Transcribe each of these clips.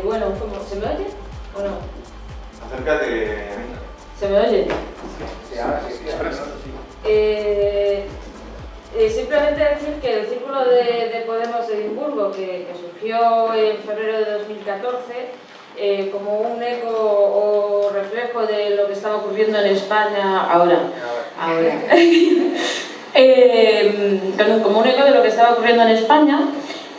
Bueno, ¿cómo? ¿Se me oye o no? Acércate, Anita. ¿Se me oye? Sí, ahora sí, Simplemente decir que el Círculo de Podemos de Edimburgo, que surgió en febrero de 2014, como un eco o reflejo de lo que estaba ocurriendo en España ahora. Como un eco de lo que estaba ocurriendo en España,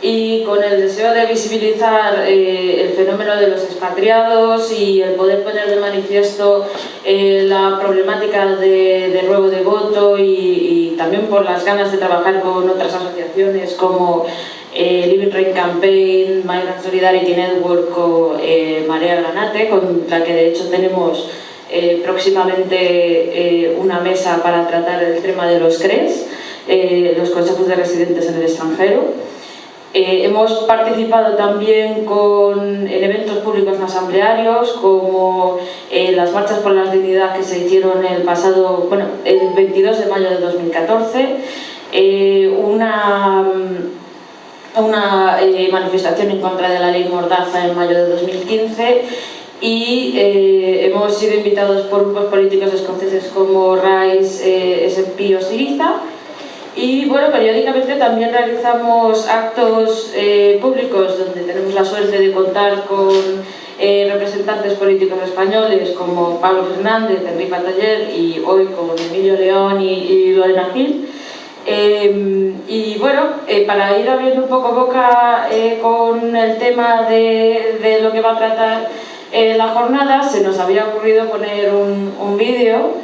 y con el deseo de visibilizar el fenómeno de los expatriados y el poder poner de manifiesto la problemática de ruego de voto, y también por las ganas de trabajar con otras asociaciones como Living Rain Campaign, Migrant Solidarity Network o Marea Granate, con la que de hecho tenemos próximamente una mesa para tratar el tema de los CRES, los consejos de residentes en el extranjero. Hemos participado también en eventos públicos no asamblearios, como las marchas por la dignidad que se hicieron el 22 de mayo de 2014, una manifestación en contra de la ley Mordaza en mayo de 2015, y hemos sido invitados por grupos políticos escoceses como Rise, SNP o Syriza. Y bueno, periódicamente también realizamos actos públicos donde tenemos la suerte de contar con representantes políticos españoles como Pablo Fernández, Enrique Bataller, y hoy con Emilio León y Lorena Gil. Y bueno, para ir abriendo un poco boca con el tema de lo que va a tratar la jornada, se nos había ocurrido poner un vídeo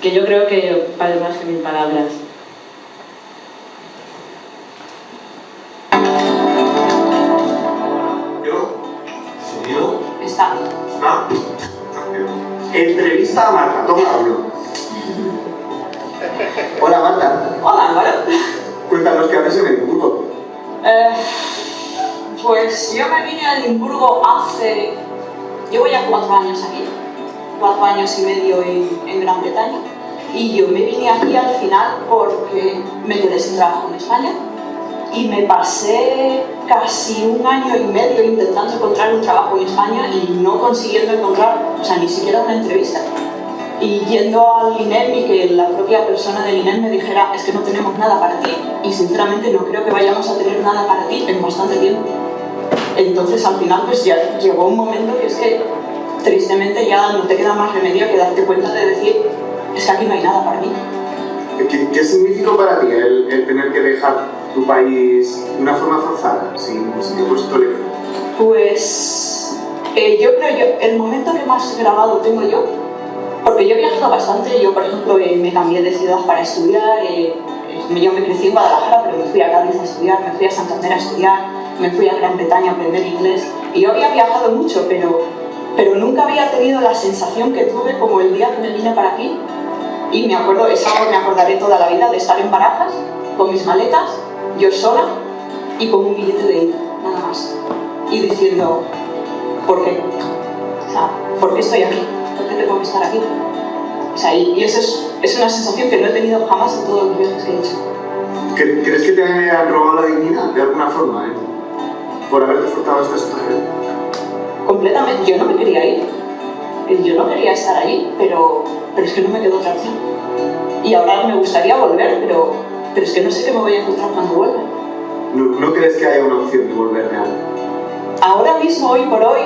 que yo creo que vale más que 1000 palabras. ¿Sonido? Está. Entrevista a Marta, toma hablo. Hola Marta. Hola Álvaro. Cuéntanos qué haces en Edimburgo. Pues yo me vine a Edimburgo llevo ya 4 años aquí, 4 años y medio en Gran Bretaña, y yo me vine aquí al final porque me quedé sin trabajo en España y me pasé casi 1 año y medio intentando encontrar un trabajo en España y no consiguiendo encontrar, o sea, ni siquiera una entrevista. Y yendo al INEM y que la propia persona del INEM me dijera, es que no tenemos nada para ti, y sinceramente no creo que vayamos a tener nada para ti en bastante tiempo. Entonces al final pues ya llegó un momento que es que tristemente ya no te queda más remedio que darte cuenta de decir, es que aquí no hay nada para mí. ¿Qué significó para ti el tener que dejar tu país de una forma forzada, sin tolerancia? Pues yo creo el momento que más grabado tengo yo, porque yo he viajado bastante. Yo por ejemplo me cambié de ciudad para estudiar, yo me crecí en Guadalajara, pero me fui a Cádiz a estudiar, me fui a Santander a estudiar, me fui a Gran Bretaña a aprender inglés, y yo había viajado mucho, pero nunca había tenido la sensación que tuve como el día que me vine para aquí. Y me acordaré toda la vida de estar en Barajas, con mis maletas, yo sola, y con un billete de ida, nada más. Y diciendo, ¿por qué? O sea, ¿por qué estoy aquí? ¿Por qué tengo que estar aquí? O sea, y eso es una sensación que no he tenido jamás en todos los viajes que he hecho. ¿Crees que te han robado la dignidad de alguna forma, por haberte forzado a esta situación? Completamente. Yo no me quería ir. Yo no quería estar ahí, pero es que no me quedó otra opción. Y ahora me gustaría volver, pero es que no sé qué me voy a encontrar cuando vuelva. ¿No crees que haya una opción de volver real? Ahora mismo, hoy por hoy,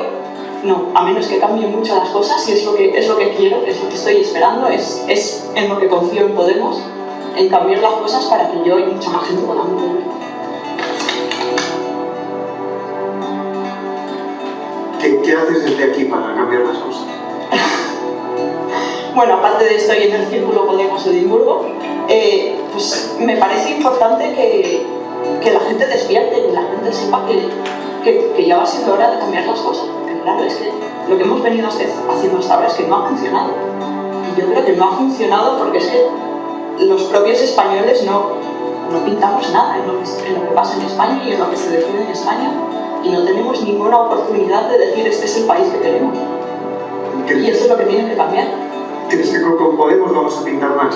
no. A menos que cambien mucho las cosas, y es lo que quiero, es lo que estoy esperando, es en lo que confío en Podemos, en cambiar las cosas para que yo y mucha más gente podamos volver. ¿Qué haces desde aquí para cambiar las cosas? Bueno, aparte de estoy en el Círculo Podemos de Edimburgo, pues me parece importante que la gente despierte, que la gente sepa que ya va siendo hora de cambiar las cosas. Porque claro, es que lo que hemos venido haciendo hasta ahora es que no ha funcionado. Y yo creo que no ha funcionado porque es que los propios españoles no pintamos nada en lo que pasa en España y en lo que se decide en España, y no tenemos ninguna oportunidad de decir este es el país que queremos. Y eso es lo que tiene que cambiar. ¿Crees que con Podemos vamos a pintar más?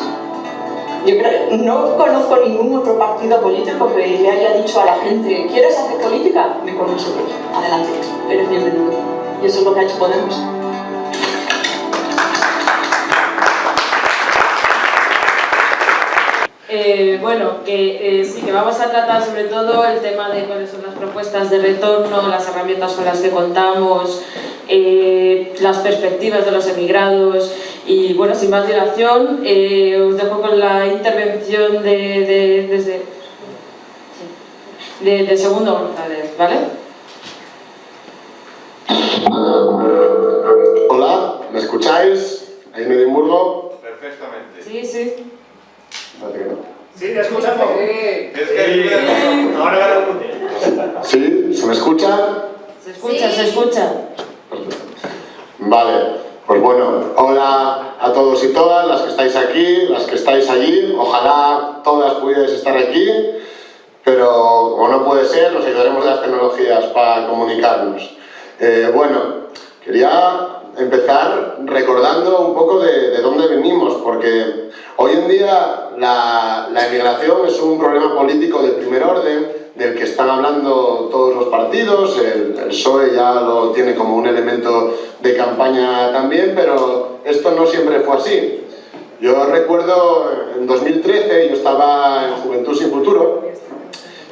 Yo creo, no conozco ningún otro partido político que le haya dicho a la gente: ¿quieres hacer política? Ven con nosotros, adelante, eres bienvenido. Y eso es lo que ha hecho Podemos. Bueno, sí, que vamos a tratar sobre todo el tema de cuáles son las propuestas de retorno, las herramientas con las que contamos, las perspectivas de los emigrados y, bueno, sin más dilación, os dejo con la intervención de Segundo González, ¿vale? Hola, ¿me escucháis? ¿Ahí en Edimburgo? Perfectamente. Sí, sí. Parece que no. Sí, te escuchamos. Es que ahora ¿Sí? ¿Se me escucha? Se escucha, se escucha. Vale, pues bueno, hola a todos y todas, las que estáis aquí, las que estáis allí, ojalá todas pudierais estar aquí, pero como no puede ser, nos ayudaremos de las tecnologías para comunicarnos. Bueno, quería empezar recordando un poco de dónde venimos, porque hoy en día la emigración es un problema político de primer orden, del que están hablando todos los partidos. El PSOE ya lo tiene como un elemento de campaña también, pero esto no siempre fue así. Yo recuerdo en 2013, yo estaba en Juventud Sin Futuro,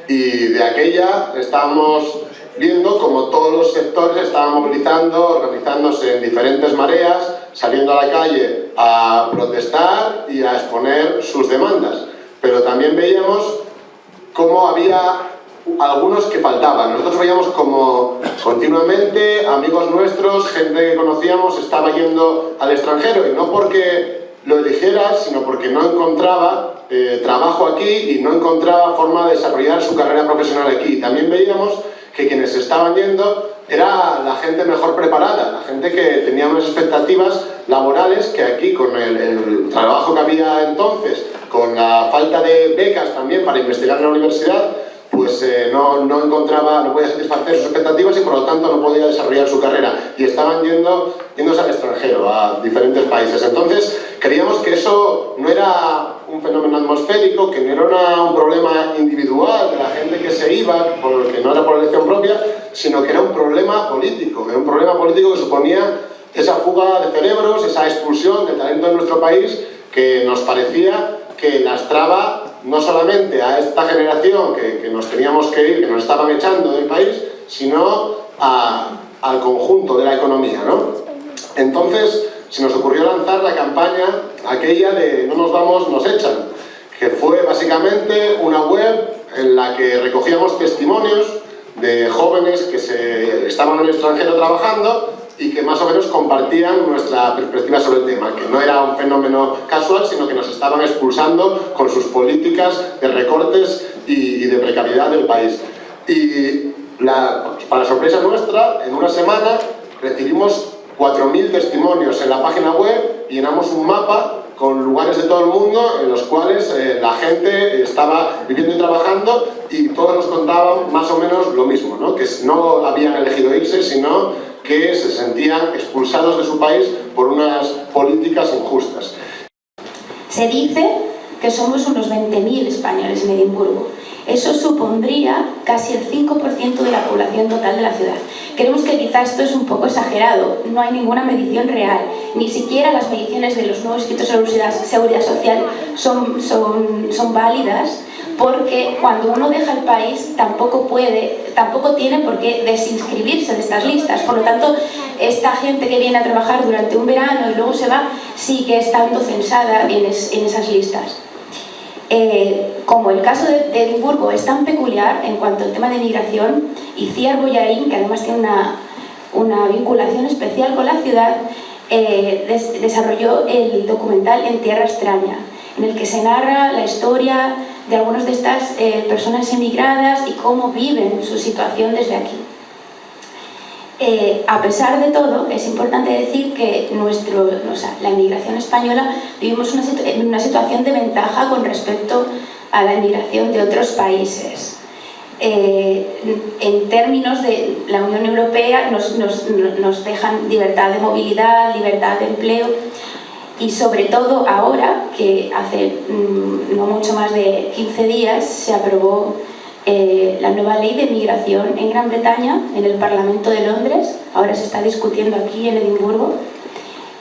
y de aquella estábamos viendo como todos los sectores estaban movilizando, organizándose en diferentes mareas, saliendo a la calle a protestar y a exponer sus demandas. Pero también veíamos cómo había algunos que faltaban. Nosotros veíamos como continuamente amigos nuestros, gente que conocíamos, estaba yendo al extranjero, y no porque lo eligiera, sino porque no encontraba trabajo aquí y no encontraba forma de desarrollar su carrera profesional aquí. También veíamos que quienes estaban yendo era la gente mejor preparada, la gente que tenía unas expectativas laborales que aquí, con el trabajo que había entonces, con la falta de becas también para investigar en la universidad, pues no podía satisfacer sus expectativas y por lo tanto no podía desarrollar su carrera, y estaban yéndose al extranjero, a diferentes países. Entonces creíamos que eso no era un fenómeno atmosférico, que no era un problema individual de la gente que se iba, porque no era por elección propia, sino que era un problema político, que suponía esa fuga de cerebros, esa expulsión del talento de nuestro país, que nos parecía que lastraba no solamente a esta generación que nos teníamos que ir, que nos estaban echando del país, sino al conjunto de la economía, ¿no? Entonces se nos ocurrió lanzar la campaña aquella de "no nos vamos, nos echan", que fue básicamente una web en la que recogíamos testimonios de jóvenes que estaban en el extranjero trabajando y que más o menos compartían nuestra perspectiva sobre el tema, que no era un fenómeno casual, sino que nos estaban expulsando con sus políticas de recortes y de precariedad del país. Y para sorpresa nuestra, en una semana recibimos 4.000 testimonios en la página web, y llenamos un mapa con lugares de todo el mundo en los cuales la gente estaba viviendo y trabajando, y todos nos contaban más o menos lo mismo, ¿no? Que no habían elegido irse, sino que se sentían expulsados de su país por unas políticas injustas. Se dice que somos unos 20.000 españoles en Edimburgo. Eso supondría casi el 5% de la población total de la ciudad. Creemos que quizás esto es un poco exagerado, no hay ninguna medición real, ni siquiera las mediciones de los nuevos institutos de seguridad social son válidas, porque cuando uno deja el país tampoco tiene por qué desinscribirse de estas listas. Por lo tanto, esta gente que viene a trabajar durante un verano y luego se va, sigue estando censada en esas listas. Como el caso de Edimburgo es tan peculiar en cuanto al tema de migración, Itziar Boyarín, que además tiene una vinculación especial con la ciudad, desarrolló el documental En Tierra Extraña, en el que se narra la historia de algunas de estas personas emigradas y cómo viven su situación desde aquí. A pesar de todo, es importante decir que la inmigración española vivimos una situación de ventaja con respecto a la inmigración de otros países. En términos de la Unión Europea nos dejan libertad de movilidad, libertad de empleo, y sobre todo ahora que hace no mucho más de 15 días se aprobó la nueva ley de migración en Gran Bretaña, en el Parlamento de Londres, ahora se está discutiendo aquí en Edimburgo,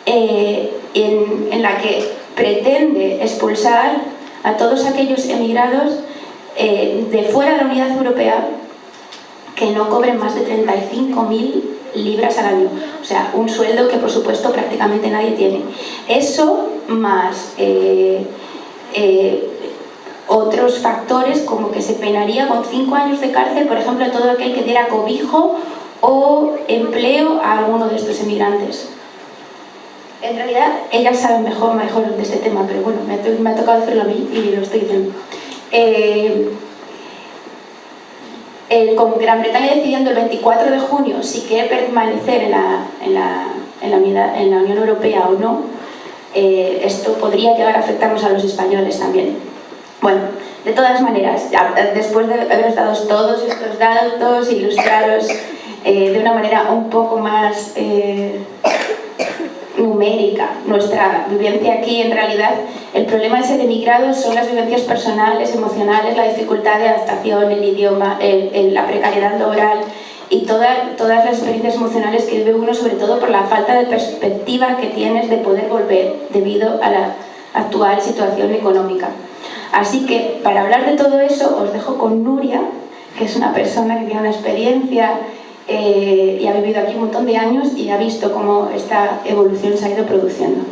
en la que pretende expulsar a todos aquellos emigrados de fuera de la Unidad Europea que no cobren más de 35.000 libras al año, o sea, un sueldo que por supuesto prácticamente nadie tiene. Eso más otros factores, como que se penaría con 5 años de cárcel, por ejemplo, a todo aquel que diera cobijo o empleo a alguno de estos emigrantes. En realidad, ellas saben mejor de este tema, pero bueno, me ha tocado hacerlo a mí y lo estoy diciendo. Con Gran Bretaña decidiendo el 24 de junio si quiere permanecer en la Unión Europea o no, esto podría llegar a afectarnos a los españoles también. Bueno, de todas maneras, después de haberos dado todos estos datos, ilustraros de una manera un poco más numérica nuestra vivencia aquí, en realidad el problema de ser emigrados son las vivencias personales, emocionales, la dificultad de adaptación, el idioma, la precariedad laboral y todas las experiencias emocionales que vive uno, sobre todo por la falta de perspectiva que tienes de poder volver debido a la actual situación económica. Así que, para hablar de todo eso, os dejo con Nuria, que es una persona que tiene una experiencia y ha vivido aquí un montón de años y ha visto cómo esta evolución se ha ido produciendo.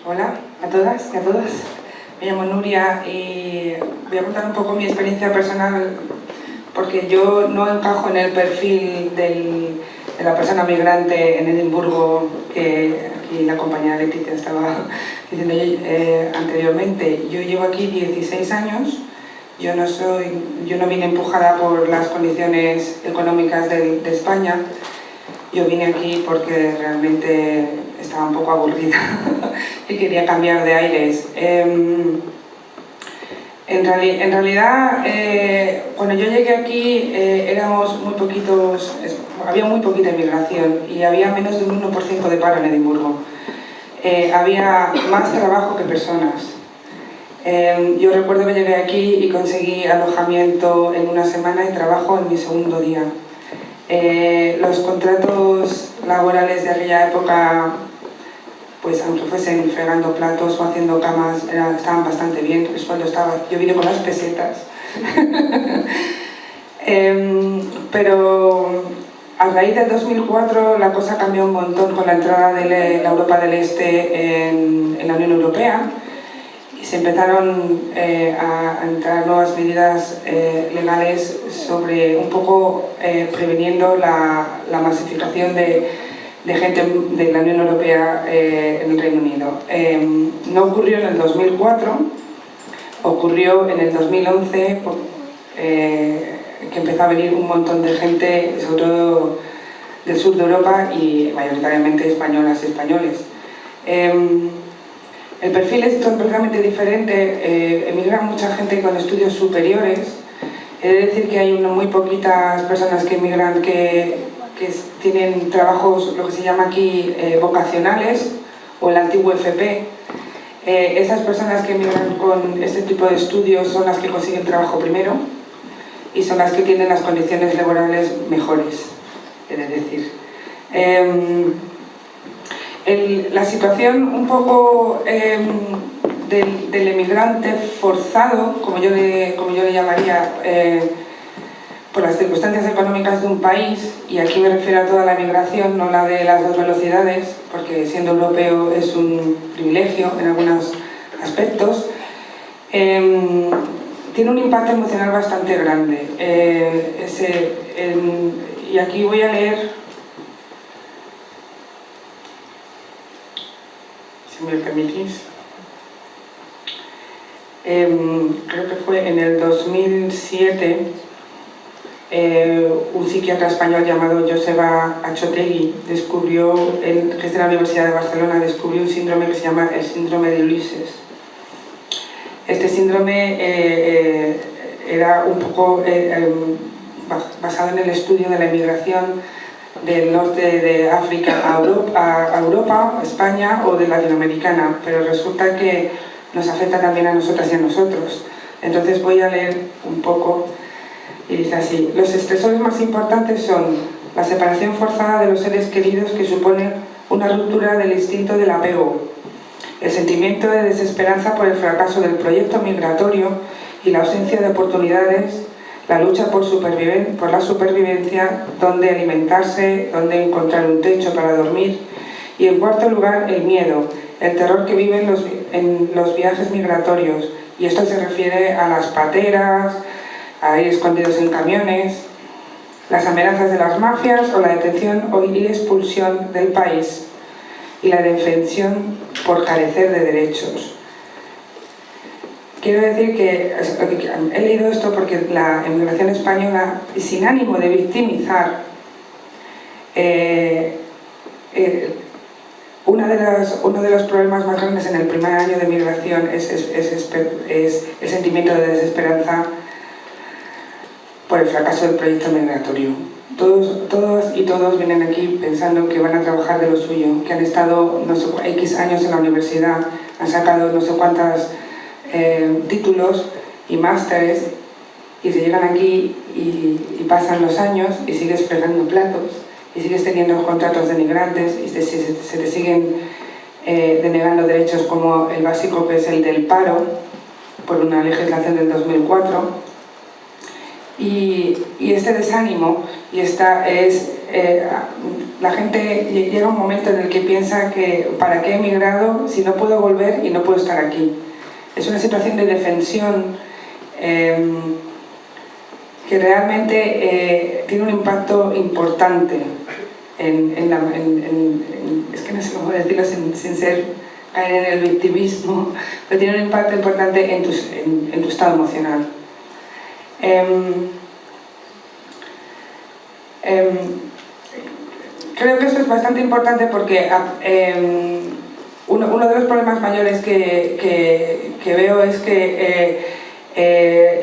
Hola a todas y a todos. Me llamo Nuria y voy a contar un poco mi experiencia personal, porque yo no encajo en el perfil de la persona migrante en Edimburgo que aquí la compañera Leticia estaba diciendo anteriormente. Yo llevo aquí 16 años, yo no vine empujada por las condiciones económicas de España, yo vine aquí porque realmente estaba un poco aburrida y quería cambiar de aires. En realidad, cuando yo llegué aquí éramos muy poquitos, había muy poquita inmigración y había menos de un 1% de paro en Edimburgo. Había más trabajo que personas. Yo recuerdo que llegué aquí y conseguí alojamiento en una semana y trabajo en mi segundo día. Los contratos laborales de aquella época, pues aunque fuesen fregando platos o haciendo camas, estaban bastante bien, el sueldo estaba, yo vine con las pesetas. Pero a raíz del 2004 la cosa cambió un montón con la entrada de la Europa del Este en la Unión Europea y se empezaron a entrar nuevas medidas legales sobre un poco preveniendo la masificación de gente de la Unión Europea en el Reino Unido. No ocurrió en el 2004, ocurrió en el 2011, que empezó a venir un montón de gente, sobre todo del sur de Europa y mayoritariamente españolas y españoles. El perfil es completamente diferente, emigran mucha gente con estudios superiores, es decir que hay muy poquitas personas que emigran que tienen trabajos, lo que se llama aquí vocacionales o el antiguo FP. Esas personas que emigran con este tipo de estudios son las que consiguen trabajo primero y son las que tienen las condiciones laborales mejores, es decir. La situación un poco del emigrante forzado, como yo le llamaría, por las circunstancias económicas de un país, y aquí me refiero a toda la migración, no la de las dos velocidades, porque siendo europeo es un privilegio en algunos aspectos, tiene un impacto emocional bastante grande. Y aquí voy a leer, si me permitís, creo que fue en el 2007, un psiquiatra español llamado Joseba Achotegui descubrió, que es de la Universidad de Barcelona, descubrió un síndrome que se llama el síndrome de Ulises. Este síndrome era un poco basado en el estudio de la inmigración del norte de África a Europa, a España o de Latinoamericana, pero resulta que nos afecta también a nosotras y a nosotros. Entonces voy a leer un poco y dice así: los estresores más importantes son la separación forzada de los seres queridos, que supone una ruptura del instinto del apego, el sentimiento de desesperanza por el fracaso del proyecto migratorio y la ausencia de oportunidades, la lucha por la supervivencia, dónde alimentarse, dónde encontrar un techo para dormir, y en cuarto lugar el miedo, el terror que viven en los viajes migratorios, y esto se refiere a las pateras, a ir escondidos en camiones, las amenazas de las mafias o la detención y expulsión del país, y la defensión por carecer de derechos. Quiero decir que he leído esto porque la inmigración española, sin ánimo de victimizar, uno de los problemas más grandes en el primer año de migración es el sentimiento de desesperanza por el fracaso del proyecto migratorio. Todos y todos vienen aquí pensando que van a trabajar de lo suyo, que han estado no sé, X años en la universidad, han sacado no sé cuántos títulos y másteres, y se llegan aquí y pasan los años y sigues fregando platos y sigues teniendo contratos denigrantes y se te siguen denegando derechos como el básico, que es el del paro, por una legislación del 2004. Y este desánimo la gente llega un momento en el que piensa que ¿para qué he emigrado si no puedo volver y no puedo estar aquí? Es una situación de defensión que realmente tiene un impacto importante es que no sé cómo decirlo sin caer en el victimismo, pero tiene un impacto importante en tu estado emocional. Creo que esto es bastante importante porque uno de los problemas mayores que veo es que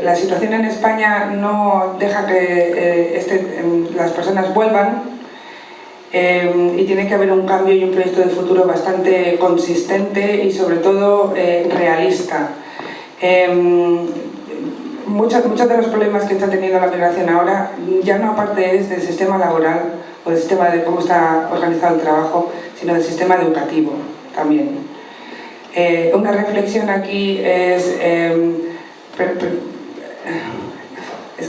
la situación en España no deja que las personas vuelvan, y tiene que haber un cambio y un proyecto de futuro bastante consistente y sobre todo realista. Muchos de los problemas que está teniendo la migración ahora ya no aparte es del sistema laboral o del sistema de cómo está organizado el trabajo, sino del sistema educativo también. Una reflexión aquí es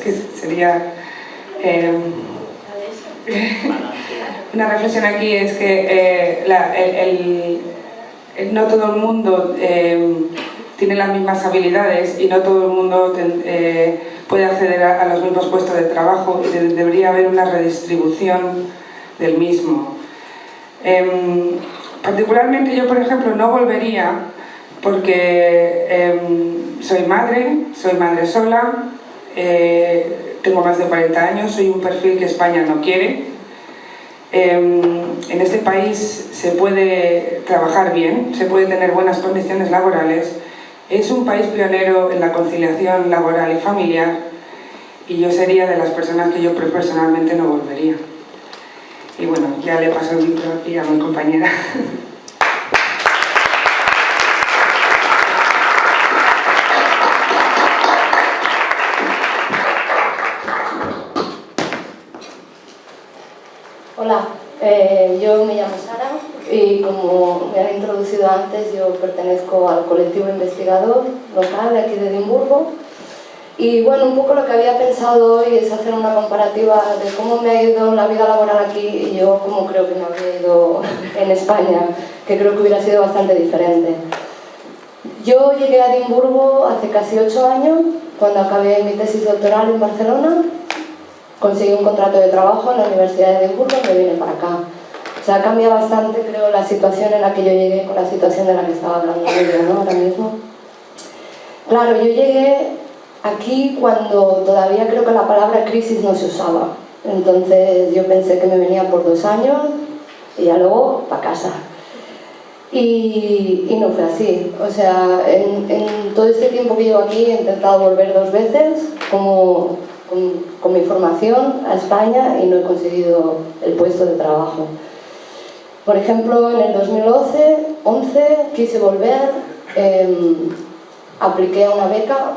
que sería una reflexión aquí es que no todo el mundo tiene las mismas habilidades y no todo el mundo puede acceder a los mismos puestos de trabajo, y debería haber una redistribución del mismo. Particularmente yo, por ejemplo, no volvería porque soy madre sola, tengo más de 40 años, soy un perfil que España no quiere. En este país se puede trabajar bien, se puede tener buenas condiciones laborales, es un país pionero en la conciliación laboral y familiar, y yo sería de las personas que yo personalmente no volvería. Y bueno, ya le paso el micro aquí a mi compañera. Hola, yo me llamo Sara y como me han introducido antes, yo pertenezco al colectivo investigador local de aquí de Edimburgo. Y bueno, un poco lo que había pensado hoy es hacer una comparativa de cómo me ha ido la vida laboral aquí y yo cómo creo que me habría ido en España, que creo que hubiera sido bastante diferente. Yo llegué a Edimburgo hace casi 8 años, cuando acabé mi tesis doctoral en Barcelona, conseguí un contrato de trabajo en la Universidad de Edimburgo y me vine para acá. O sea, cambia bastante, creo, la situación en la que yo llegué con la situación de la que estaba hablando yo, ¿no? Ahora mismo. Claro, yo llegué aquí cuando todavía creo que la palabra crisis no se usaba. Entonces yo pensé que me venía por 2 años y ya luego para casa. Y no fue así. O sea, en todo este tiempo que llevo aquí he intentado volver 2 veces con mi formación a España y no he conseguido el puesto de trabajo. Por ejemplo, en el 2011 quise volver, apliqué a una beca,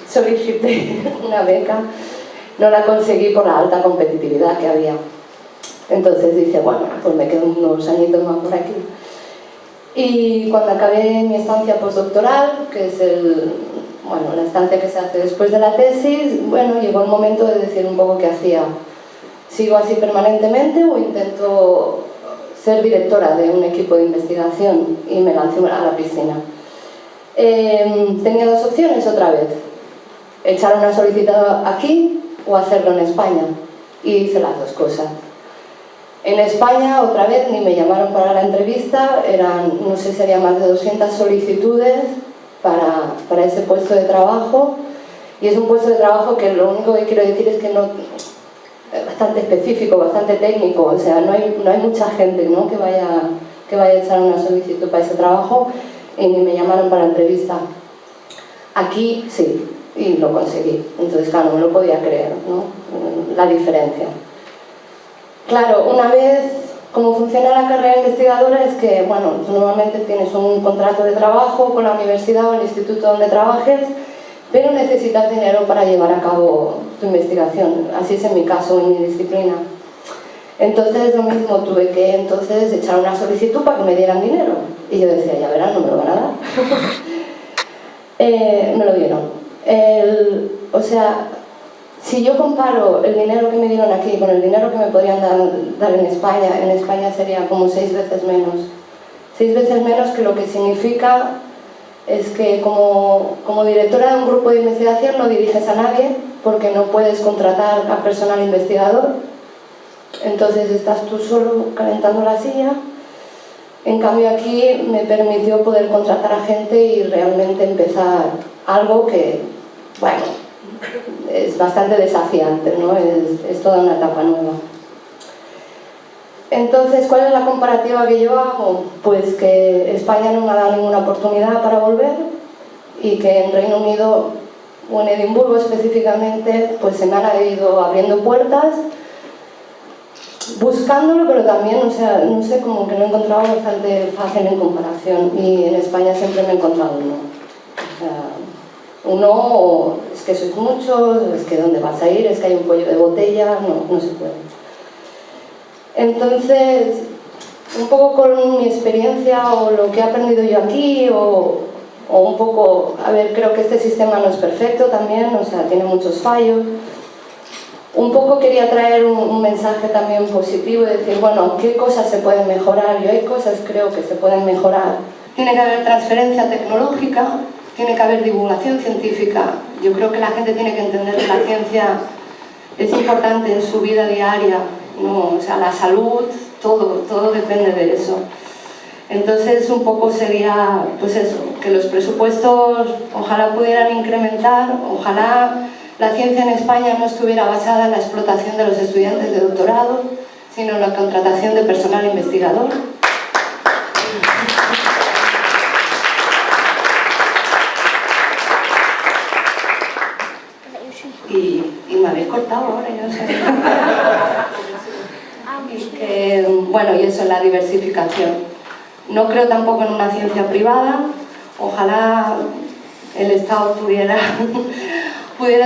solicité una beca, no la conseguí por la alta competitividad que había. Entonces dije, bueno, pues me quedo unos añitos más por aquí. Y cuando acabé mi estancia postdoctoral, que es la estancia que se hace después de la tesis, bueno, llegó el momento de decir un poco qué hacía. ¿Sigo así permanentemente o intento ser directora de un equipo de investigación? Y me lancé a la piscina. Tenía 2 opciones otra vez. Echar una solicitud aquí o hacerlo en España. Y hice las 2 cosas. En España, otra vez, ni me llamaron para la entrevista, no sé si había más de 200 solicitudes para ese puesto de trabajo, y es un puesto de trabajo que lo único que quiero decir es que no, es bastante específico, bastante técnico, o sea, no hay mucha gente, ¿no?, que vaya a echar una solicitud para ese trabajo, y ni me llamaron para la entrevista. Aquí sí, y lo conseguí, entonces claro, no me lo podía creer, ¿no?, la diferencia. Claro, una vez, como funciona la carrera investigadora es que, bueno, tú normalmente tienes un contrato de trabajo con la universidad o el instituto donde trabajes, pero necesitas dinero para llevar a cabo tu investigación. Así es en mi caso, en mi disciplina. Entonces, lo mismo, tuve que entonces echar una solicitud para que me dieran dinero. Y yo decía, ya verán, no me lo van a dar. Me lo dieron. O sea, si yo comparo el dinero que me dieron aquí con el dinero que me podrían dar en España sería como 6 veces menos. 6 veces menos, que lo que significa es que como directora de un grupo de investigación no diriges a nadie porque no puedes contratar a personal investigador. Entonces estás tú solo calentando la silla. En cambio aquí me permitió poder contratar a gente y realmente empezar algo que, bueno, es bastante desafiante, ¿no? Es toda una etapa nueva. Entonces, ¿cuál es la comparativa que yo hago? Pues que España no me ha dado ninguna oportunidad para volver y que en Reino Unido, o en Edimburgo específicamente, pues se me han ido abriendo puertas buscándolo, pero también, o sea, no sé, como que lo he encontrado bastante fácil en comparación, y en España siempre me he encontrado uno. O sea, uno, es que sois muchos, es que ¿dónde vas a ir? Es que hay un cuello de botella, no se puede. Entonces, un poco con mi experiencia o lo que he aprendido yo aquí, o un poco, a ver, creo que este sistema no es perfecto también, o sea, tiene muchos fallos. Un poco quería traer un mensaje también positivo y decir, bueno, ¿qué cosas se pueden mejorar? Yo hay cosas creo que se pueden mejorar. Tiene que haber transferencia tecnológica, tiene que haber divulgación científica. Yo creo que la gente tiene que entender que la ciencia es importante en su vida diaria, ¿no? O sea, la salud, todo depende de eso. Entonces, un poco sería, pues eso, que los presupuestos ojalá pudieran incrementar, ojalá la ciencia en España no estuviera basada en la explotación de los estudiantes de doctorado, sino en la contratación de personal investigador. Y me habéis cortado ahora, yo no sé. Bueno, y eso, la diversificación. No creo tampoco en una ciencia privada. Ojalá el Estado pudiera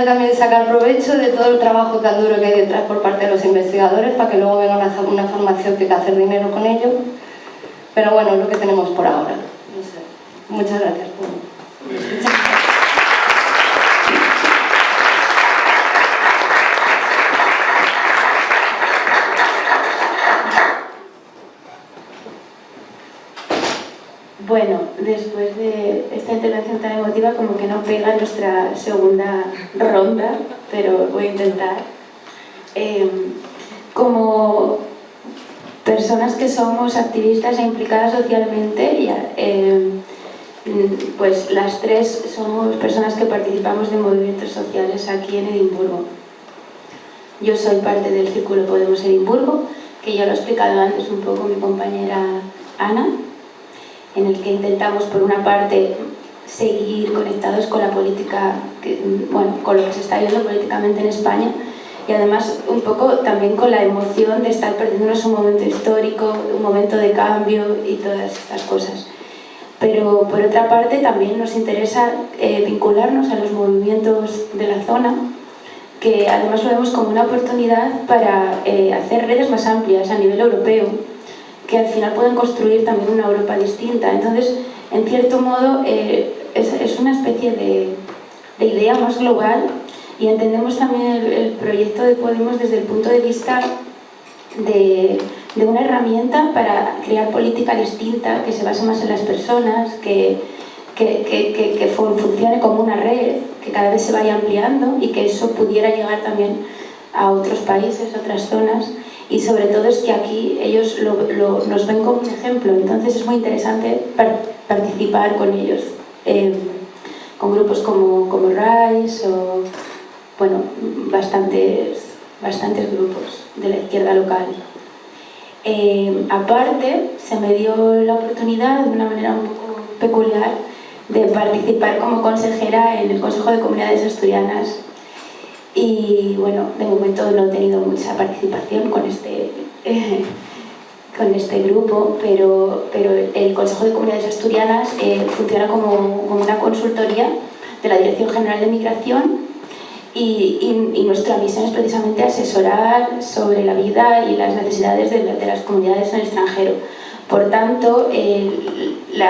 también sacar provecho de todo el trabajo tan duro que hay detrás por parte de los investigadores para que luego venga una farmacéutica a hacer dinero con ello. Pero bueno, es lo que tenemos por ahora. No sé. Muchas gracias por escuchar. Bueno, después de esta intervención tan emotiva, como que no pega nuestra segunda ronda, pero voy a intentar. Como personas que somos activistas e implicadas socialmente, pues las tres somos personas que participamos de movimientos sociales aquí en Edimburgo. Yo soy parte del Círculo Podemos Edimburgo, que ya lo ha explicado antes un poco mi compañera Ana, en el que intentamos, por una parte, seguir conectados con la política, con lo que se está viendo políticamente en España, y además un poco también con la emoción de estar perdiéndonos un momento histórico, un momento de cambio y todas estas cosas. Pero por otra parte también nos interesa vincularnos a los movimientos de la zona, que además lo vemos como una oportunidad para hacer redes más amplias a nivel europeo, que al final pueden construir también una Europa distinta. Entonces, en cierto modo, es una especie de idea más global, y entendemos también el proyecto de Podemos desde el punto de vista de una herramienta para crear política distinta, que se base más en las personas, que funcione como una red, que cada vez se vaya ampliando y que eso pudiera llegar también a otros países, a otras zonas. Y sobre todo es que aquí ellos nos ven como un ejemplo, entonces es muy interesante participar con ellos, con grupos como RISE o, bueno, bastantes grupos de la izquierda local. Aparte, se me dio la oportunidad, de una manera un poco peculiar, de participar como consejera en el Consejo de Comunidades Asturianas. Y bueno, de momento no he tenido mucha participación con este grupo, pero el Consejo de Comunidades Asturianas funciona como una consultoría de la Dirección General de Migración, y nuestra misión es precisamente asesorar sobre la vida y las necesidades de las comunidades en el extranjero. Por tanto, el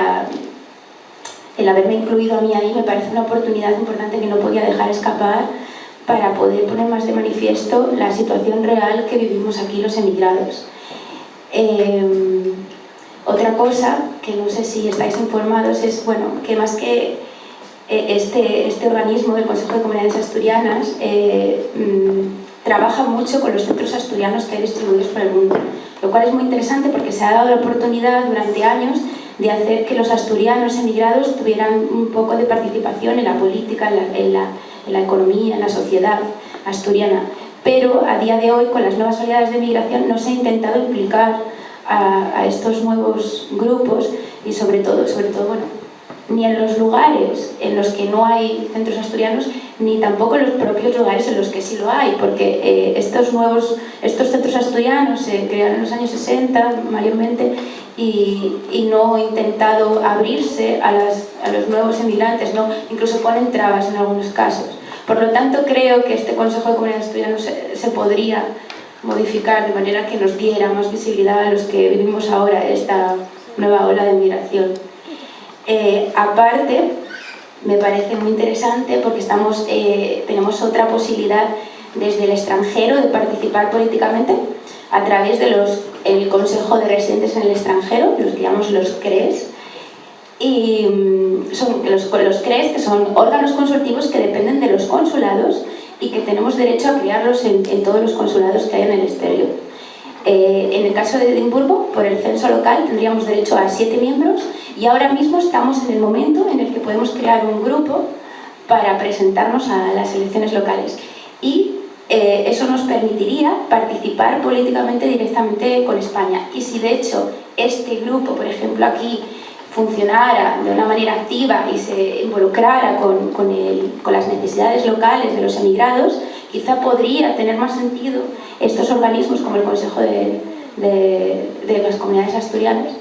haberme incluido a mí ahí me parece una oportunidad importante que no podía dejar escapar, para poder poner más de manifiesto la situación real que vivimos aquí los emigrados. Otra cosa, que no sé si estáis informados, es que más que este organismo del Consejo de Comunidades Asturianas trabaja mucho con los centros asturianos que hay distribuidos por el mundo, lo cual es muy interesante porque se ha dado la oportunidad durante años de hacer que los asturianos emigrados tuvieran un poco de participación en la política, en la economía, en la sociedad asturiana. Pero a día de hoy, con las nuevas oleadas de migración, no se ha intentado implicar a estos nuevos grupos, y sobre todo, ni en los lugares en los que no hay centros asturianos, ni tampoco en los propios lugares en los que sí lo hay, porque estos centros asturianos se crearon en los años 60 mayormente, y no ha intentado abrirse a los nuevos emigrantes, ¿no? Incluso ponen trabas en algunos casos. Por lo tanto, creo que este Consejo de Comunidades Asturianas se podría modificar de manera que nos diera más visibilidad a los que vivimos ahora esta nueva ola de migración. Aparte, me parece muy interesante porque tenemos otra posibilidad desde el extranjero de participar políticamente a través del Consejo de Residentes en el Extranjero, los que llamamos los CRES, y son los CRES, que son órganos consultivos que dependen de los consulados y que tenemos derecho a crearlos en todos los consulados que hay en el exterior. En el caso de Edimburgo, por el censo local, tendríamos derecho a 7 miembros, y ahora mismo estamos en el momento en el que podemos crear un grupo para presentarnos a las elecciones locales. Y eso nos permitiría participar políticamente directamente con España. Y si de hecho este grupo, por ejemplo aquí, funcionara de una manera activa y se involucrara con las necesidades locales de los emigrados, quizá podría tener más sentido estos organismos como el Consejo de las Comunidades Asturianas.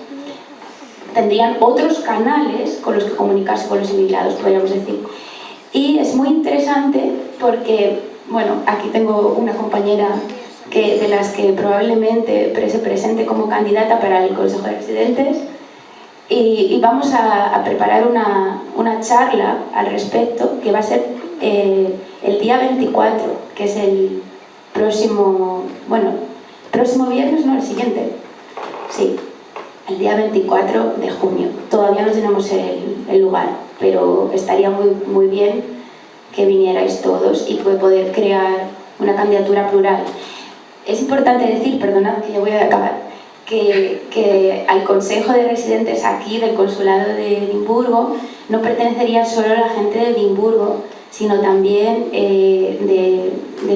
Tendrían otros canales con los que comunicarse con los emigrados, podríamos decir. Y es muy interesante porque, aquí tengo una compañera de las que probablemente se presente como candidata para el Consejo de Residentes, y vamos a preparar una charla al respecto, que va a ser el día 24, que es el próximo viernes, no, el siguiente, sí, al día 24 de junio. Todavía no tenemos el lugar, pero estaría muy bien que vinierais todos y poder crear una candidatura plural. Es importante decir, perdonad que ya voy a acabar, que al Consejo de Residentes aquí del Consulado de Edimburgo no pertenecería solo la gente de Edimburgo, sino también de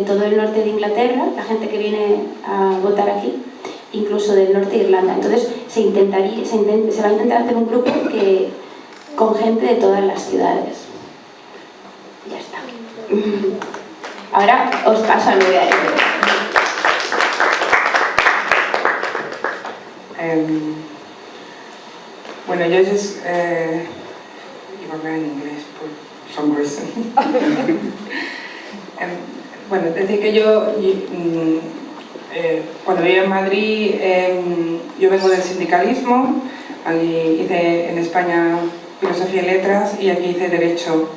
todo el norte de Inglaterra, la gente que viene a votar aquí, incluso del norte de Irlanda. Entonces se va a intentar hacer un grupo con gente de todas las ciudades. Ya está. Ahora os paso al lugar. Bueno, yo iba a hablar en inglés por some reason. Bueno, decir que yo cuando vivía en Madrid, yo vengo del sindicalismo, hice en España filosofía y letras y aquí hice derecho.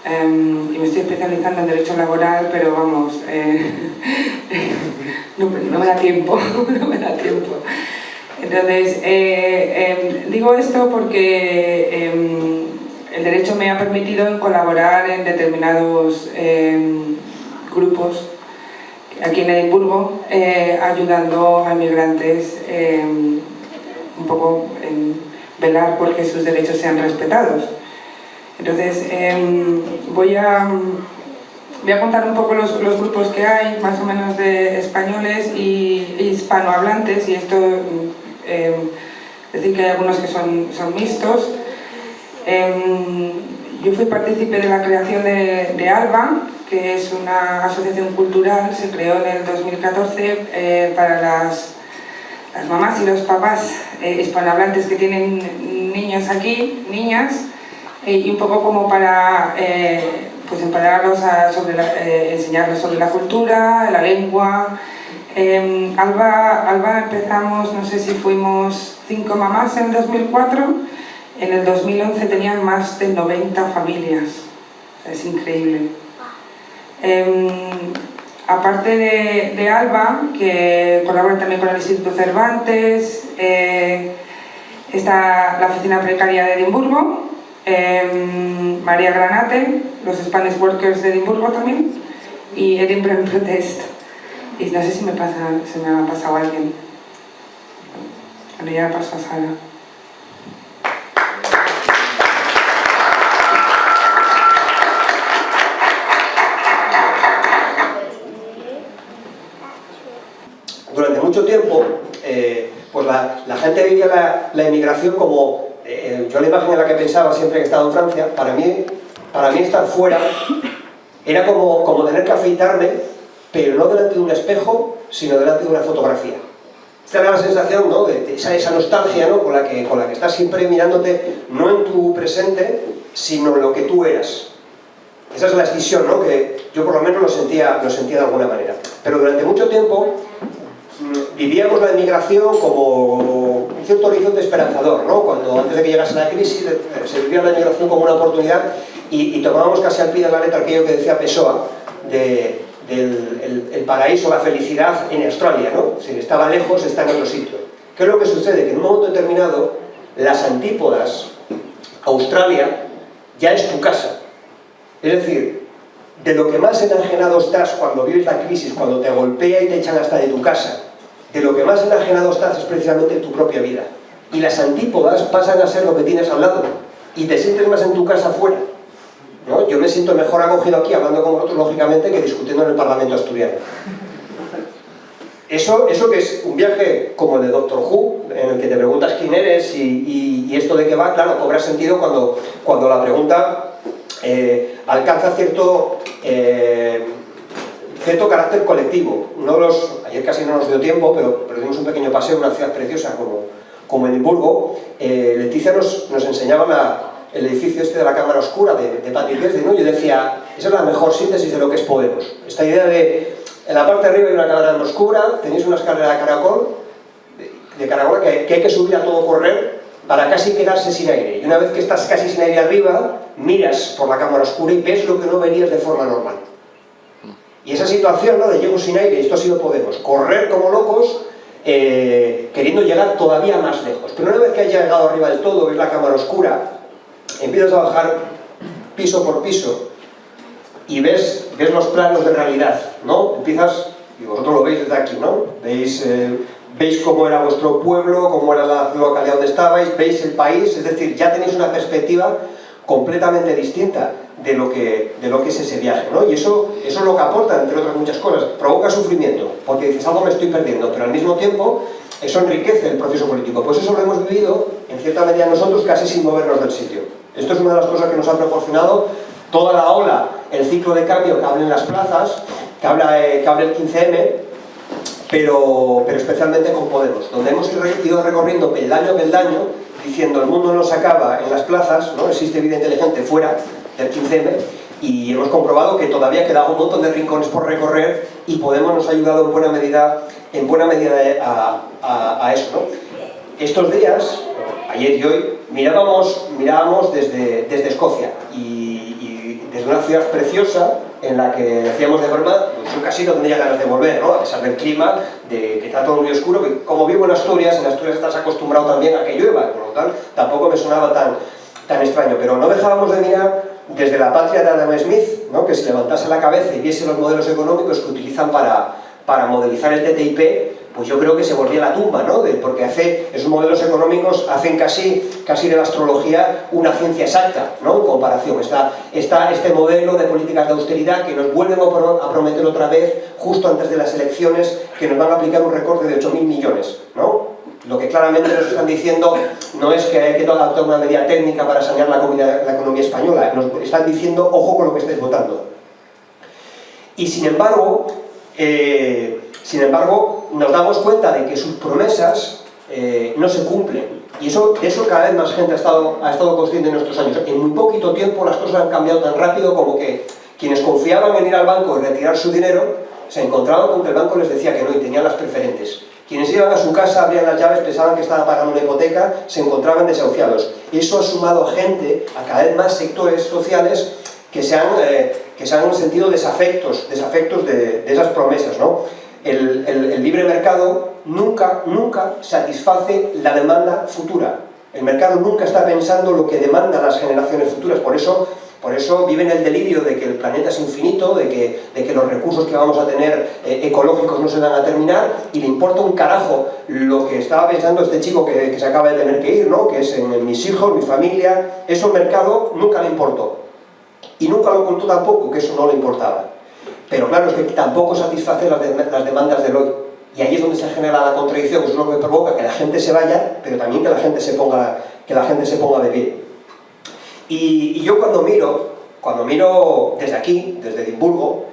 Y me estoy especializando en derecho laboral, pero vamos, no me da tiempo, no me da tiempo. Entonces, digo esto porque el derecho me ha permitido colaborar en determinados grupos aquí en Edimburgo, ayudando a inmigrantes un poco en velar porque sus derechos sean respetados. Entonces, voy a contar un poco los grupos que hay, más o menos de españoles y hispanohablantes, y esto decir que hay algunos que son mixtos. Yo fui partícipe de la creación de ALBA, que es una asociación cultural, se creó en el 2014 para las mamás y los papás hispanohablantes que tienen niños aquí, niñas, y un poco como para pues empoderarlos enseñarles sobre la cultura, la lengua. ALBA empezamos, no sé si fuimos 5 mamás en el 2004, en el 2011 tenían más de 90 familias, o sea, es increíble. Aparte de ALBA, que colabora también con el Instituto Cervantes, está la Oficina Precaria de Edimburgo, María Granate, los Spanish Workers de Edimburgo también, y Edinburgh in Protest. Y no sé si se me ha pasado alguien. Ahora ya paso a Sara. Durante mucho tiempo, pues la gente vivía la emigración como... yo la imagen en la que pensaba siempre que he estado en Francia, para mí estar fuera era como tener que afeitarme, pero no delante de un espejo, sino delante de una fotografía. Esta era la sensación, ¿no?, de esa nostalgia, ¿no?, con la que estás siempre mirándote, no en tu presente, sino en lo que tú eras. Esa es la escisión, ¿no?, que yo por lo menos lo sentía de alguna manera. Pero durante mucho tiempo vivíamos la inmigración como un cierto horizonte esperanzador, ¿no? Cuando antes de que llegase la crisis se vivía la inmigración como una oportunidad y tomábamos casi al pie de la letra aquello que decía Pessoa del paraíso, la felicidad en Australia, ¿no? Si estaba lejos, está en otro sitio. ¿Qué es lo que sucede? Que en un momento determinado las antípodas, Australia, ya es tu casa. Es decir, de lo que más enajenado estás cuando vives la crisis, cuando te golpea y te echan hasta de tu casa, de lo que más enajenado estás es precisamente tu propia vida. Y las antípodas pasan a ser lo que tienes al lado. Y te sientes más en tu casa fuera, ¿no? Yo me siento mejor acogido aquí hablando con vosotros, lógicamente, que discutiendo en el Parlamento asturiano. Eso que es un viaje como el de Doctor Who, en el que te preguntas quién eres y esto de qué va, claro, cobra sentido cuando la pregunta alcanza cierto carácter colectivo. Ayer casi no nos dio tiempo, pero dimos un pequeño paseo en una ciudad preciosa como Edimburgo. Leticia nos enseñaba el edificio este de la Cámara Oscura de Patrick Beardsley, ¿no? Yo decía, esa es la mejor síntesis de lo que es Podemos. Esta idea de, en la parte de arriba hay una cámara oscura, tenéis una escalera de caracol que hay que subir a todo correr para casi quedarse sin aire. Y una vez que estás casi sin aire arriba, miras por la cámara oscura y ves lo que no verías de forma normal. Y esa situación, ¿no?, de llego sin aire, y esto ha sido Podemos, correr como locos, queriendo llegar todavía más lejos. Pero una vez que has llegado arriba del todo, ves la cámara oscura, empiezas a bajar piso por piso y ves los planos de realidad, ¿no? Empiezas, y vosotros lo veis desde aquí, ¿no? Veis cómo era vuestro pueblo, cómo era la localidad donde estabais, veis el país, es decir, ya tenéis una perspectiva completamente distinta de lo que es ese viaje, ¿no? Y eso es lo que aporta, entre otras muchas cosas. Provoca sufrimiento, porque dices, algo me estoy perdiendo, pero al mismo tiempo eso enriquece el proceso político. Pues eso lo hemos vivido, en cierta medida nosotros, casi sin movernos del sitio. Esto es una de las cosas que nos ha proporcionado toda la ola, el ciclo de cambio que habla en las plazas, que habla el 15M, pero especialmente con Podemos, donde hemos ido recorriendo peldaño a peldaño, diciendo el mundo no se acaba en las plazas, ¿no? Existe vida inteligente fuera del 15M, y hemos comprobado que todavía queda un montón de rincones por recorrer, y Podemos nos ha ayudado en buena medida a eso, ¿no? Estos días, ayer y hoy, mirábamos desde Escocia, y desde una ciudad preciosa en la que decíamos de broma, pues yo casi no tendría ganas de volver, ¿no? A pesar del clima, de que está todo muy oscuro, que como vivo en Asturias estás acostumbrado también a que llueva, por lo tal tampoco me sonaba tan extraño, pero no dejábamos de mirar desde la patria de Adam Smith, ¿no? Que si levantase la cabeza y viese los modelos económicos que utilizan para modelizar el TTIP, pues yo creo que se volvía la tumba, ¿no? Porque esos modelos económicos hacen casi de la astrología una ciencia exacta, ¿no? En comparación. Está este modelo de políticas de austeridad que nos vuelven a prometer otra vez, justo antes de las elecciones, que nos van a aplicar un recorte de 8.000 millones, ¿no? Lo que claramente nos están diciendo no es que hay que adoptar una medida técnica para sanear la economía española, nos están diciendo, ojo con lo que estáis votando. Y sin embargo, nos damos cuenta de que sus promesas no se cumplen. Y eso cada vez más gente ha estado consciente en nuestros años. En muy poquito tiempo las cosas han cambiado tan rápido como que quienes confiaban en ir al banco y retirar su dinero se encontraban con que el banco les decía que no y tenían las preferentes. Quienes iban a su casa, abrían las llaves, pensaban que estaban pagando una hipoteca, se encontraban desahuciados. Eso ha sumado a gente, a cada vez más sectores sociales que se han sentido desafectos de esas promesas, ¿no? El libre mercado nunca satisface la demanda futura. El mercado nunca está pensando lo que demandan las generaciones futuras. Por eso viven el delirio de que el planeta es infinito, de que los recursos que vamos a tener ecológicos no se van a terminar, y le importa un carajo lo que estaba pensando este chico que se acaba de tener que ir, ¿no? Que es en mis hijos, mi familia. Eso al mercado nunca le importó. Y nunca lo ocultó tampoco, que eso no le importaba. Pero claro, es que tampoco satisface las demandas del hoy. Y ahí es donde se genera la contradicción, que es lo que provoca que la gente se vaya, pero también que la gente se ponga de pie. Y yo cuando miro desde aquí, desde Edimburgo,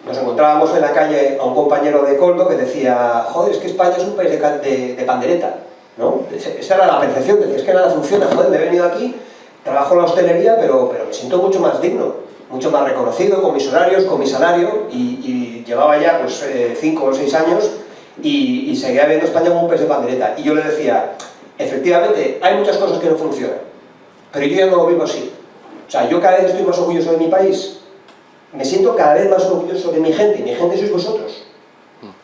nos encontrábamos en la calle a un compañero de Coldo que decía, joder, es que España es un país de pandereta, ¿no? Esa era la percepción, decía, es que nada funciona, joder, me he venido aquí, trabajo en la hostelería, pero me siento mucho más digno, mucho más reconocido, con mis horarios, con mi salario, y llevaba ya pues 5 o 6 años y seguía viendo España como un país de pandereta. Y yo le decía, efectivamente, hay muchas cosas que no funcionan, pero yo ya no lo vivo así. O sea, yo cada vez estoy más orgulloso de mi país, me siento cada vez más orgulloso de mi gente sois vosotros.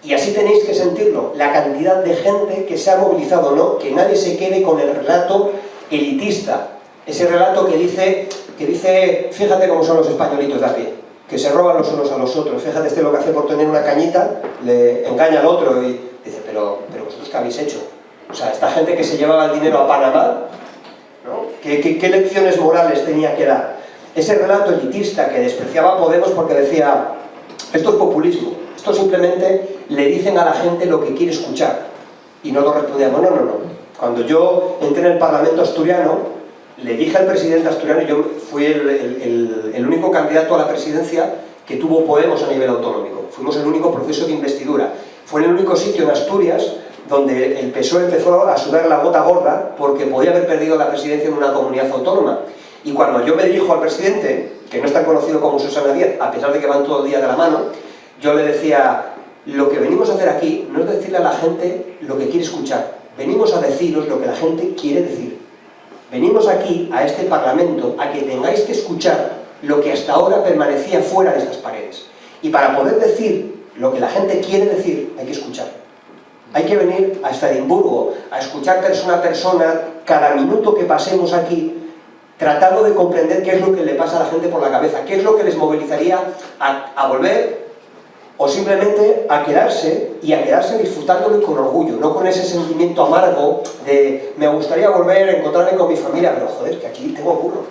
Y así tenéis que sentirlo, la cantidad de gente que se ha movilizado, ¿no? Que nadie se quede con el relato elitista, ese relato que dice, fíjate cómo son los españolitos de a pie, que se roban los unos a los otros, fíjate lo que hace por tener una cañita, le engaña al otro y dice, pero vosotros ¿qué habéis hecho? O sea, esta gente que se llevaba el dinero a Panamá, ¿no? ¿Qué lecciones morales tenía que dar? Ese relato elitista que despreciaba a Podemos porque decía, esto es populismo, esto simplemente le dicen a la gente lo que quiere escuchar. Y no lo respondíamos, no. Cuando yo entré en el Parlamento asturiano, le dije al presidente asturiano, yo fui el único candidato a la presidencia que tuvo Podemos a nivel autonómico. Fuimos el único proceso de investidura. Fue el único sitio en Asturias donde el PSOE empezó a sudar la gota gorda porque podía haber perdido la presidencia en una comunidad autónoma. Y cuando yo me dirijo al presidente, que no es tan conocido como Susana Díaz, a pesar de que van todo el día de la mano, yo le decía, lo que venimos a hacer aquí no es decirle a la gente lo que quiere escuchar, venimos a deciros lo que la gente quiere decir. Venimos aquí, a este Parlamento, a que tengáis que escuchar lo que hasta ahora permanecía fuera de estas paredes. Y para poder decir lo que la gente quiere decir, hay que escuchar. Hay que venir a Edimburgo, a escuchar persona a persona, cada minuto que pasemos aquí, tratando de comprender qué es lo que le pasa a la gente por la cabeza, qué es lo que les movilizaría a volver, o simplemente a quedarse, y a quedarse disfrutándolo con orgullo, no con ese sentimiento amargo de me gustaría volver a encontrarme con mi familia, pero joder, que aquí tengo curro.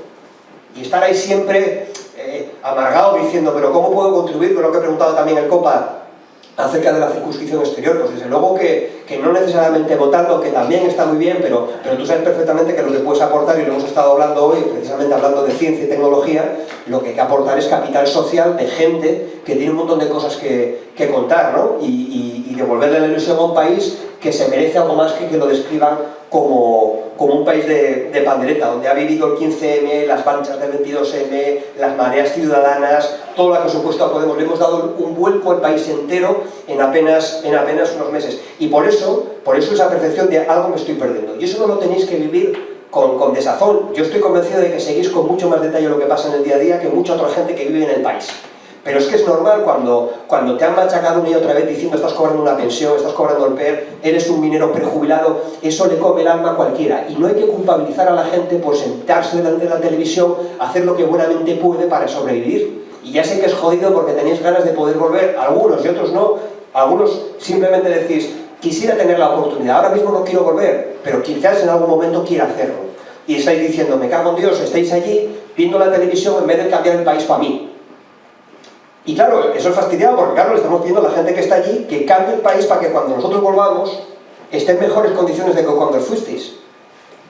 Y estar ahí siempre amargado diciendo, pero ¿cómo puedo contribuir? Con lo que he preguntado también el COPA acerca de la circunscripción exterior, pues desde luego que no necesariamente votando, que también está muy bien, pero tú sabes perfectamente que lo que puedes aportar, y lo hemos estado hablando hoy, precisamente hablando de ciencia y tecnología, lo que hay que aportar es capital social de gente que tiene un montón de cosas que contar, ¿no? Y devolverle la ilusión a un país que se merece algo más que lo describan como un país de pandereta, donde ha vivido el 15M, las manchas del 22M, las mareas ciudadanas, todo lo que ha supuesto a Podemos. Le hemos dado un vuelco al país entero en apenas unos meses. Y por eso esa percepción de algo me estoy perdiendo. Y eso no lo tenéis que vivir con desazón. Yo estoy convencido de que seguís con mucho más detalle lo que pasa en el día a día que mucha otra gente que vive en el país. Pero es que es normal cuando te han machacado una y otra vez diciendo estás cobrando una pensión, estás cobrando el PER, eres un minero prejubilado, eso le come el alma a cualquiera. Y no hay que culpabilizar a la gente por sentarse delante de la televisión, hacer lo que buenamente puede para sobrevivir. Y ya sé que es jodido porque tenéis ganas de poder volver, algunos y otros no. Algunos simplemente decís, quisiera tener la oportunidad, ahora mismo no quiero volver, pero quizás en algún momento quiera hacerlo. Y estáis diciendo, me cago en Dios, estáis allí viendo la televisión en vez de cambiar el país para mí. Y claro, eso es fastidiado porque claro, le estamos pidiendo a la gente que está allí que cambie el país para que cuando nosotros volvamos esté en mejores condiciones de que cuando fuisteis.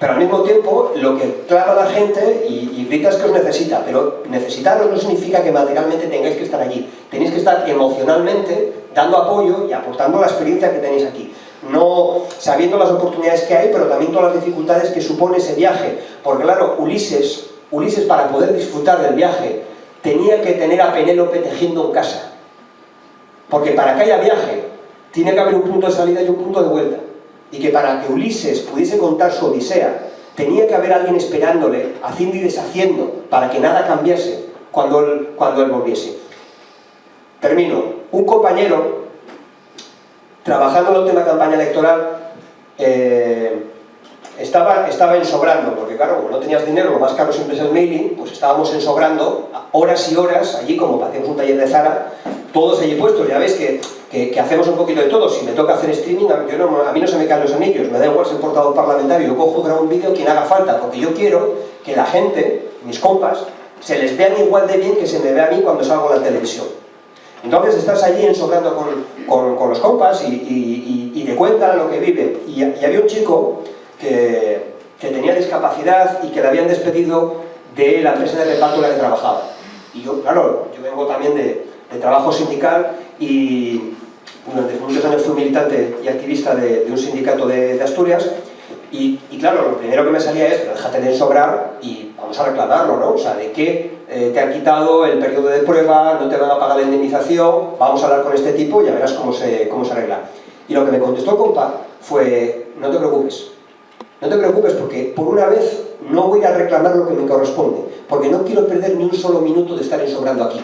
Pero al mismo tiempo, lo que clama la gente y grita es que os necesita, pero necesitaros no significa que materialmente tengáis que estar allí. Tenéis que estar emocionalmente dando apoyo y aportando la experiencia que tenéis aquí. No sabiendo las oportunidades que hay, pero también todas las dificultades que supone ese viaje. Porque claro, Ulises para poder disfrutar del viaje, tenía que tener a Penélope tejiendo en casa. Porque para que haya viaje, tiene que haber un punto de salida y un punto de vuelta. Y que para que Ulises pudiese contar su odisea, tenía que haber alguien esperándole, haciendo y deshaciendo, para que nada cambiase cuando él volviese. Termino. Un compañero, trabajando en la última campaña electoral, estaba ensobrando, porque claro, como no tenías dinero, lo más caro siempre es el mailing, pues estábamos ensobrando horas y horas, allí como hacemos un taller de Zara, todos allí puestos. Ya veis que hacemos un poquito de todo. Si me toca hacer streaming, a mí no se me caen los anillos, me da igual ser portavoz parlamentario, yo cojo, grabo un vídeo, quien haga falta, porque yo quiero que la gente, mis compas, se les vean igual de bien que se me ve a mí cuando salgo en la televisión. Entonces estás allí ensobrando con los compas y te cuentan lo que vive. Y había un chico que tenía discapacidad y que le habían despedido de la empresa de reparto en la que trabajaba. Y yo, claro, yo vengo también de trabajo sindical y durante muchos años fui militante y activista de un sindicato de Asturias y claro, lo primero que me salía es, pero déjate de ensobrar y vamos a reclamarlo, ¿no? O sea, de que te han quitado el periodo de prueba, no te van a pagar la indemnización, vamos a hablar con este tipo y ya verás cómo se arregla. Y lo que me contestó el compa fue, no te preocupes. No te preocupes porque por una vez no voy a reclamar lo que me corresponde, porque no quiero perder ni un solo minuto de estar ensobrando aquí.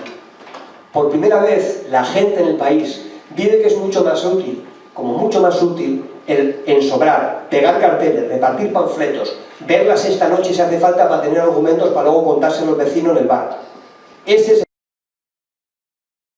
Por primera vez la gente en el país vive que es mucho más útil, como mucho más útil, el ensobrar, pegar carteles, repartir panfletos, verlas esta noche si hace falta para tener argumentos para luego contárselo al vecino en el bar. Ese es